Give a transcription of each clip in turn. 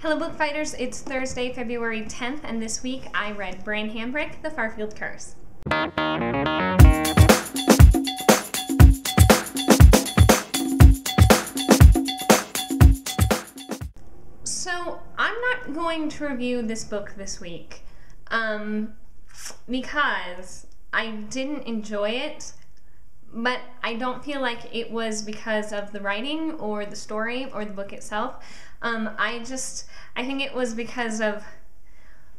Hello Bookfighters, it's Thursday, February 10th, and this week I read Bran Hambric, The Farfield Curse. So, I'm not going to review this book this week, because I didn't enjoy it, but I don't feel like it was because of the writing or the story or the book itself. I think it was because of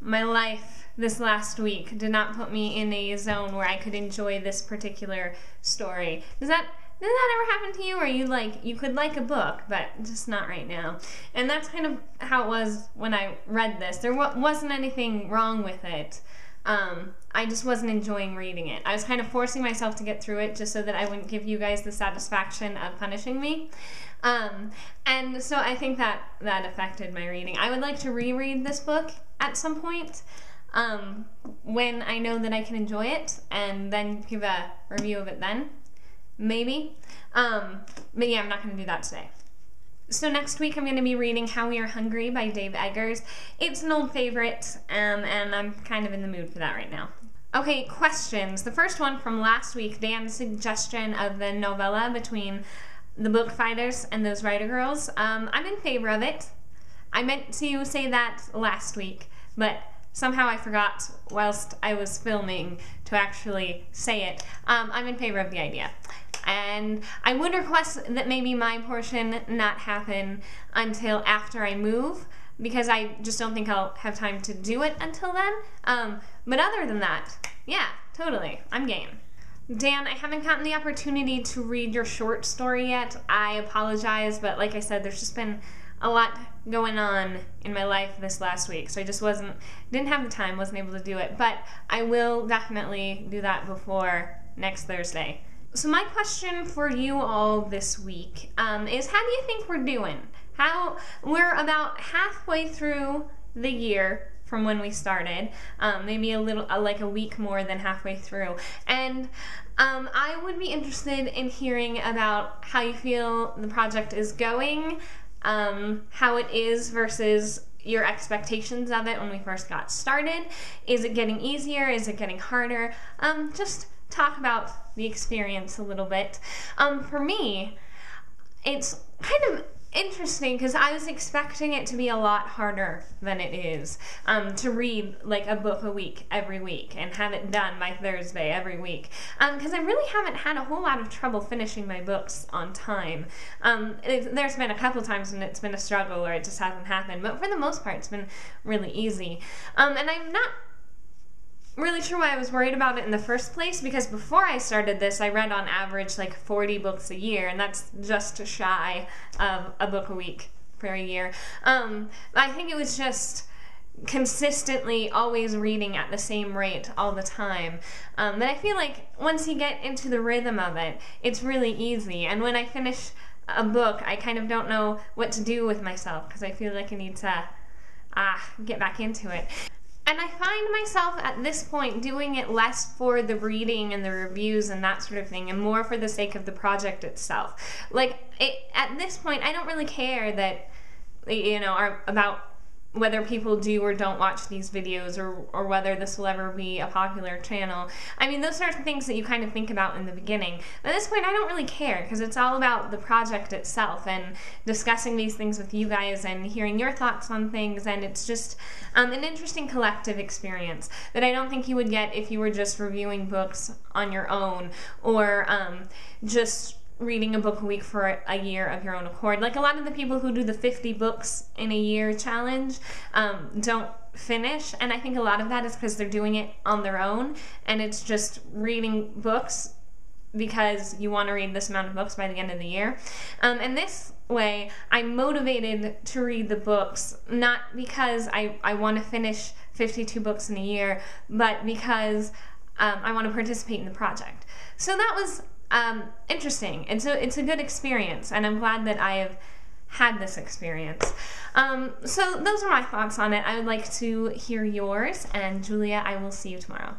my life this last week did not put me in a zone where I could enjoy this particular story. Does that ever happen to you, where you could like a book, but just not right now? And that's kind of how it was when I read this. There wasn't anything wrong with it. I just wasn't enjoying reading it. I was kind of forcing myself to get through it just so that I wouldn't give you guys the satisfaction of punishing me. And so I think that affected my reading. I would like to reread this book at some point, when I know that I can enjoy it, and then give a review of it then. Maybe. But yeah, I'm not going to do that today. So next week I'm going to be reading How We Are Hungry by Dave Eggers. It's an old favorite, and I'm kind of in the mood for that right now. Okay, questions. The first one from last week, Dan's suggestion of the novella between the Bookfighters and those writer girls. I'm in favor of it. I meant to say that last week, but somehow I forgot whilst I was filming to actually say it. I'm in favor of the idea. And I would request that maybe my portion not happen until after I move, because I just don't think I'll have time to do it until then. But other than that, yeah, totally, I'm game. Dan, I haven't gotten the opportunity to read your short story yet. I apologize, but like I said, there's just been a lot going on in my life this last week, so I just didn't have the time, wasn't able to do it. But I will definitely do that before next Thursday. So my question for you all this week is, how do you think we're doing? We're about halfway through the year from when we started, maybe like a week more than halfway through, and I would be interested in hearing about how you feel the project is going, how it is versus your expectations of it when we first got started. Is it getting easier? Is it getting harder? Just talk about the experience a little bit. For me, it's kind of interesting because I was expecting it to be a lot harder than it is, to read like a book a week every week and have it done by Thursday every week, because I really haven't had a whole lot of trouble finishing my books on time. There's been a couple times when it's been a struggle or it just hasn't happened, but for the most part it's been really easy. And I'm not really sure why I was worried about it in the first place, because before I started this I read on average like 40 books a year, and that's just shy of a book a week for a year. I think it was just consistently always reading at the same rate all the time. But I feel like once you get into the rhythm of it, it's really easy, and when I finish a book I kind of don't know what to do with myself because I feel like I need to get back into it. And I find myself at this point doing it less for the reading and the reviews and that sort of thing, and more for the sake of the project itself. Like, at this point, I don't really care that, about whether people do or don't watch these videos, or whether this will ever be a popular channel. I mean, those are things that you kind of think about in the beginning. At this point, I don't really care, because it's all about the project itself and discussing these things with you guys and hearing your thoughts on things, and it's just an interesting collective experience that I don't think you would get if you were just reviewing books on your own, or just reading a book a week for a year of your own accord. Like a lot of the people who do the 50 books in a year challenge don't finish, and I think a lot of that is because they're doing it on their own, and it's just reading books because you want to read this amount of books by the end of the year. And this way, I'm motivated to read the books, not because I want to finish 52 books in a year, but because I want to participate in the project. So that was interesting, and so it's a good experience, and I'm glad that I have had this experience. So those are my thoughts on it. I would like to hear yours, and Julia, I will see you tomorrow.